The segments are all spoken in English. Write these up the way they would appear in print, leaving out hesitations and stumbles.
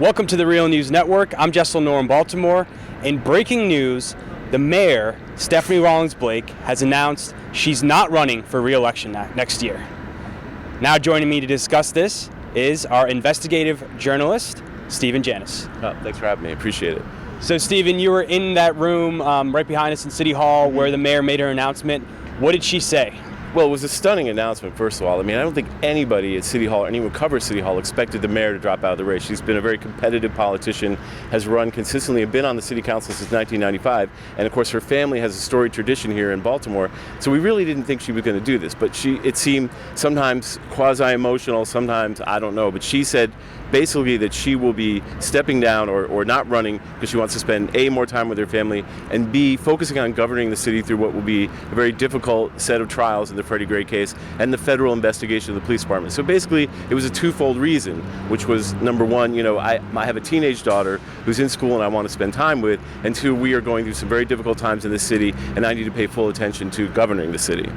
Welcome to the Real News Network. I'm Jessel Noor in Baltimore. In breaking news, the mayor, Stephanie Rawlings-Blake, has announced she's not running for re-election next year. Now joining me to discuss this is our investigative journalist, Stephen Janis. Oh, thanks for having me. Appreciate it. So, Stephen, you were in that room right behind us in City Hall where the mayor made her announcement. What did she say? Well, it was a stunning announcement, first of all. I mean, I don't think anybody at City Hall or anyone who covers City Hall expected the mayor to drop out of the race. She's been a very competitive politician, has run consistently and been on the city council since 1995. And of course, her family has a storied tradition here in Baltimore. So we really didn't think she was going to do this. But it seemed sometimes quasi-emotional, sometimes I don't know. But she said basically that she will be stepping down or not running because she wants to spend A, more time with her family, and B, focusing on governing the city through what will be a very difficult set of trials in the Freddie Gray case and the federal investigation of the police department. So basically, it was a twofold reason, which was number one, I have a teenage daughter who's in school and I want to spend time with, and two, we are going through some very difficult times in this city and I need to pay full attention to governing the city.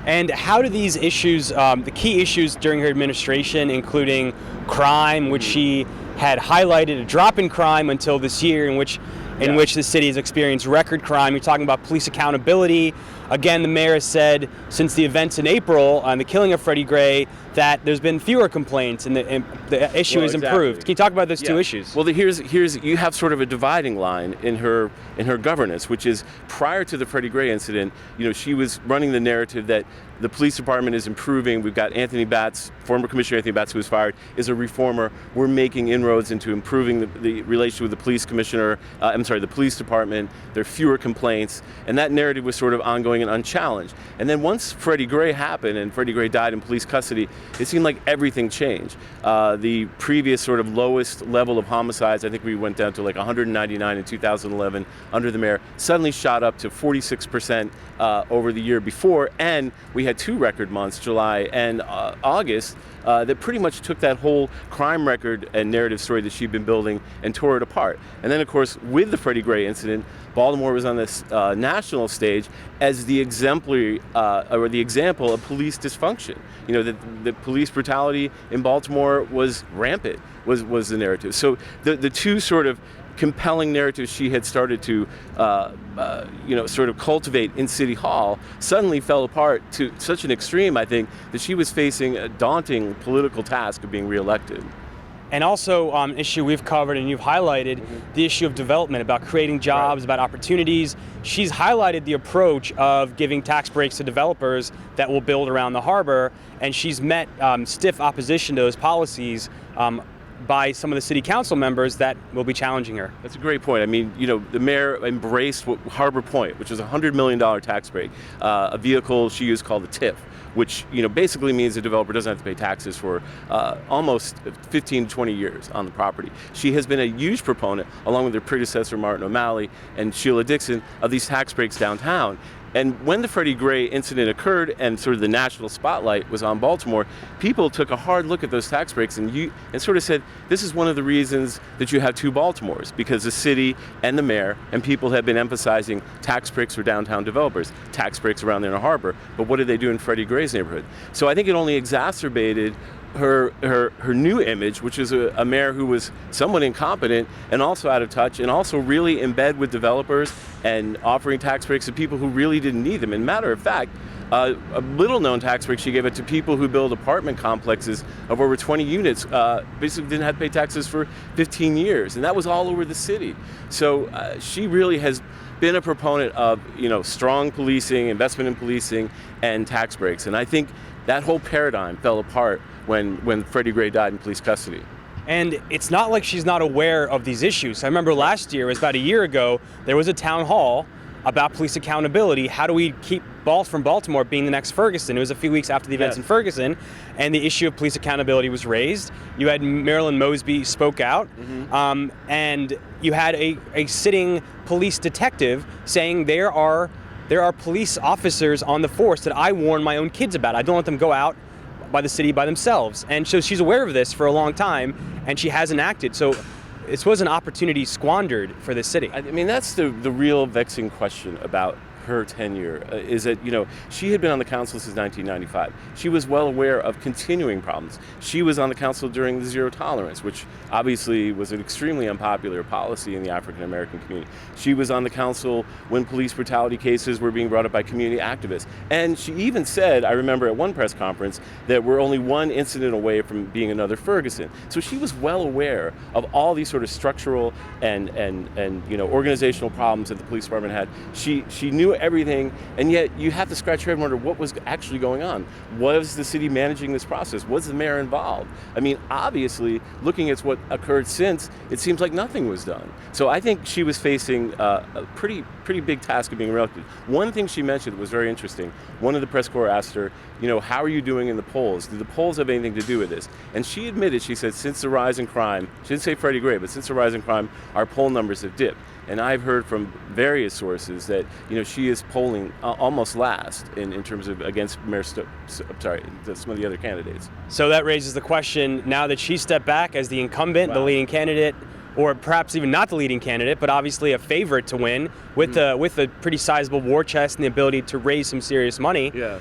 And how do these issues, the key issues during her administration, including crime, which she had highlighted a drop in crime until this year, in which the city has experienced record crime. You're talking about police accountability. Again, the mayor has said since the events in April on the killing of Freddie Gray that there's been fewer complaints and the issue has improved. Can you talk about those two issues? Well, here's you have sort of a dividing line in her governance, which is prior to the Freddie Gray incident, she was running the narrative that the police department is improving. We've got Anthony Batts, former Commissioner Anthony Batts, who was fired, is a reformer. We're making inroads into improving the relationship with the police commissioner, the police department. There are fewer complaints. And that narrative was sort of ongoing and unchallenged. And then once Freddie Gray happened and Freddie Gray died in police custody, it seemed like everything changed. The previous sort of lowest level of homicides, I think we went down to like 199 in 2011 under the mayor, suddenly shot up to 46% over the year before. And we had two record months, July and August, that pretty much took that whole crime record and narrative story that she'd been building and tore it apart. And then, of course, with the Freddie Gray incident, Baltimore was on this national stage as the exemplary or the example of police dysfunction. The police brutality in Baltimore was rampant, was the narrative. So the two sort of compelling narratives she had started to sort of cultivate in City Hall suddenly fell apart to such an extreme, I think, that she was facing a daunting political task of being reelected. And also an issue we've covered and you've highlighted, the issue of development, about creating jobs, about opportunities. She's highlighted the approach of giving tax breaks to developers that will build around the harbor, and she's met stiff opposition to those policies by some of the city council members that will be challenging her. That's a great point. I mean, the mayor embraced Harbor Point, which was a $100 million tax break, a vehicle she used called the TIF, which basically means the developer doesn't have to pay taxes for almost 15 to 20 years on the property. She has been a huge proponent, along with her predecessor Martin O'Malley and Sheila Dixon, of these tax breaks downtown. And when the Freddie Gray incident occurred and sort of the national spotlight was on Baltimore, people took a hard look at those tax breaks and sort of said, this is one of the reasons that you have two Baltimores, because the city and the mayor and people have been emphasizing tax breaks for downtown developers, tax breaks around the inner harbor. But what did they do in Freddie Gray's neighborhood? So I think it only exacerbated her new image, which is a mayor who was somewhat incompetent and also out of touch and also really in bed with developers and offering tax breaks to people who really didn't need them. And matter of fact, a little known tax break she gave it to people who build apartment complexes of over 20 units, basically didn't have to pay taxes for 15 years. And that was all over the city. So she really has been a proponent of strong policing, investment in policing, and tax breaks. And I think that whole paradigm fell apart when Freddie Gray died in police custody. And it's not like she's not aware of these issues. I remember last year, it was about a year ago, there was a town hall about police accountability. How do we keep from Baltimore being the next Ferguson? It was a few weeks after the events in Ferguson, and the issue of police accountability was raised. You had Marilyn Mosby spoke out, and you had a sitting police detective saying there are police officers on the force that I warn my own kids about. I don't let them go out by the city by themselves. And so she's aware of this for a long time, and she hasn't acted. So this was an opportunity squandered for this city. I mean, that's the real vexing question about her tenure is that, she had been on the council since 1995. She was well aware of continuing problems. She was on the council during the zero tolerance, which obviously was an extremely unpopular policy in the African American community. She was on the council when police brutality cases were being brought up by community activists. And she even said, I remember at one press conference, that we're only one incident away from being another Ferguson. So she was well aware of all these sort of structural and organizational problems that the police department had. She knew everything, and yet you have to scratch your head and wonder what was actually going on. Was the city managing this process? Was the mayor involved? I mean, obviously, looking at what occurred since, it seems like nothing was done. So I think she was facing a pretty big task of being reelected. One thing she mentioned was very interesting. One of the press corps asked her, how are you doing in the polls? Do the polls have anything to do with this? And she admitted, she said, since the rise in crime, she didn't say Freddie Gray, but since the rise in crime, our poll numbers have dipped. And I've heard from various sources that she is polling almost last in terms of against some of the other candidates. So that raises the question, now that she stepped back as the incumbent, the leading candidate, or perhaps even not the leading candidate, but obviously a favorite to win with a pretty sizable war chest and the ability to raise some serious money. Yeah.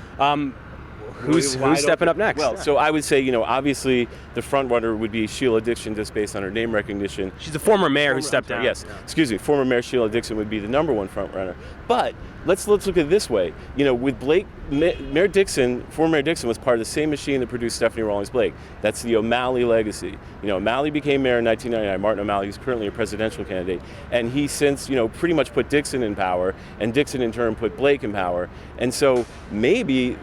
Who's stepping up next? Well, so I would say, obviously the front runner would be Sheila Dixon, just based on her name recognition. She's the former mayor who stepped down. Yes, excuse me, former Mayor Sheila Dixon would be the number one front runner. But let's look at it this way. With Blake, Mayor Dixon, former Mayor Dixon was part of the same machine that produced Stephanie Rawlings Blake. That's the O'Malley legacy. O'Malley became mayor in 1999. Martin O'Malley is currently a presidential candidate, and he since pretty much put Dixon in power, and Dixon in turn put Blake in power. And so maybe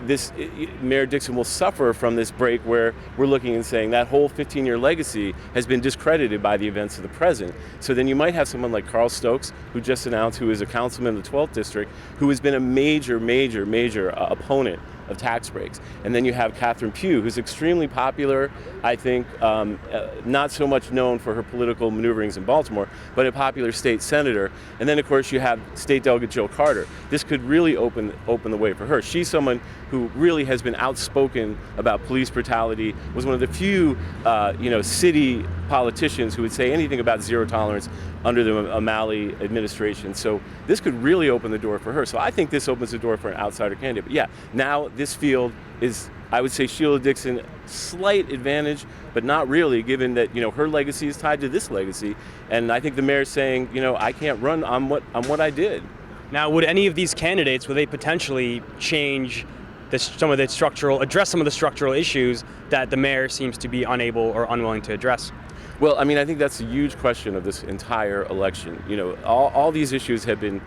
Mayor Dixon will suffer from this break where we're looking and saying that whole 15-year legacy has been discredited by the events of the present. So then you might have someone like Carl Stokes, who just announced, who is a councilman in the 12th district, who has been a major opponent of tax breaks. And then you have Catherine Pugh, who's extremely popular, I think, not so much known for her political maneuverings in Baltimore, but a popular state senator. And then, of course, you have State Delegate Jill Carter. This could really open the way for her. She's someone who really has been outspoken about police brutality, was one of the few, city politicians who would say anything about zero tolerance under the O'Malley administration. So this could really open the door for her. So I think this opens the door for an outsider candidate. But yeah, now this field is, I would say, Sheila Dixon, slight advantage, but not really, given that her legacy is tied to this legacy. And I think the mayor's saying, I can't run on what I did. Now, would any of these candidates, would they potentially change address some of the structural issues that the mayor seems to be unable or unwilling to address? Well, I mean, I think that's a huge question of this entire election. All these issues have been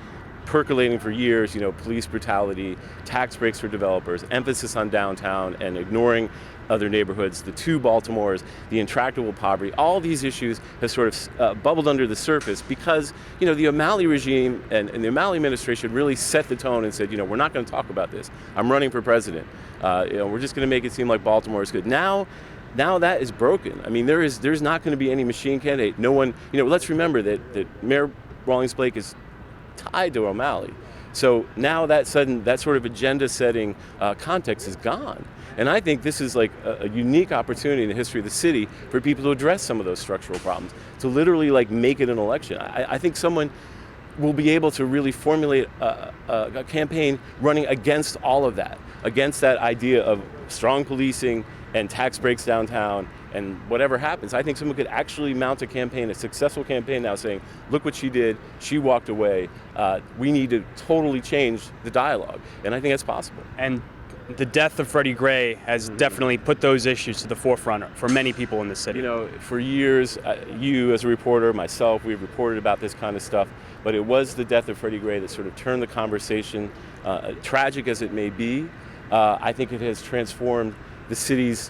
percolating for years, police brutality, tax breaks for developers, emphasis on downtown and ignoring other neighborhoods, the two Baltimores, the intractable poverty. All these issues have sort of bubbled under the surface because, the O'Malley regime and the O'Malley administration really set the tone and said, we're not going to talk about this. I'm running for president. We're just going to make it seem like Baltimore is good. Now that is broken. I mean, there's not going to be any machine candidate. No one, let's remember that Mayor Rawlings Blake is tied to O'Malley. So now that sort of agenda-setting context is gone. And I think this is like a unique opportunity in the history of the city for people to address some of those structural problems, to literally make it an election. I think someone will be able to really formulate a campaign running against all of that, against that idea of strong policing and tax breaks downtown and whatever happens. I think someone could actually mount a campaign, a successful campaign now, saying, look what she did, she walked away, we need to totally change the dialogue. And I think that's possible. And the death of Freddie Gray has definitely put those issues to the forefront for many people in the city. For years, you as a reporter, myself, we've reported about this kind of stuff, but it was the death of Freddie Gray that sort of turned the conversation, tragic as it may be. I think it has transformed the city's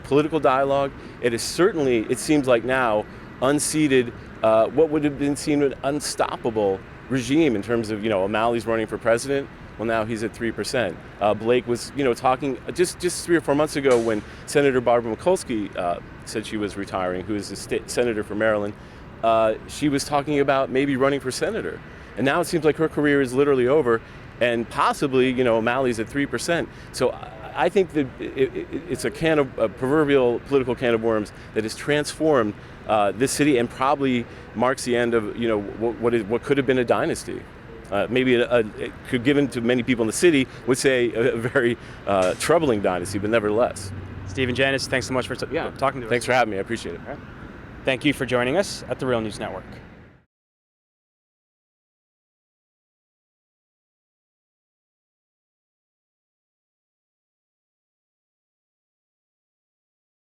political dialogue. It is certainly, it seems like now, unseated what would have been seen an unstoppable regime in terms of, O'Malley's running for president. Well, now he's at 3%. Blake was, talking just 3 or 4 months ago when Senator Barbara Mikulski said she was retiring, who is the state senator for Maryland. She was talking about maybe running for senator. And now it seems like her career is literally over, and possibly, O'Malley's at 3%. So I think that it's a proverbial political can of worms that has transformed this city and probably marks the end of, what could have been a dynasty. maybe it could given to many people in the city would say a very troubling dynasty, but nevertheless. Stephen, Janis, thanks so much for talking to us. Thanks for having me. I appreciate it. Thank you for joining us at the Real News Network.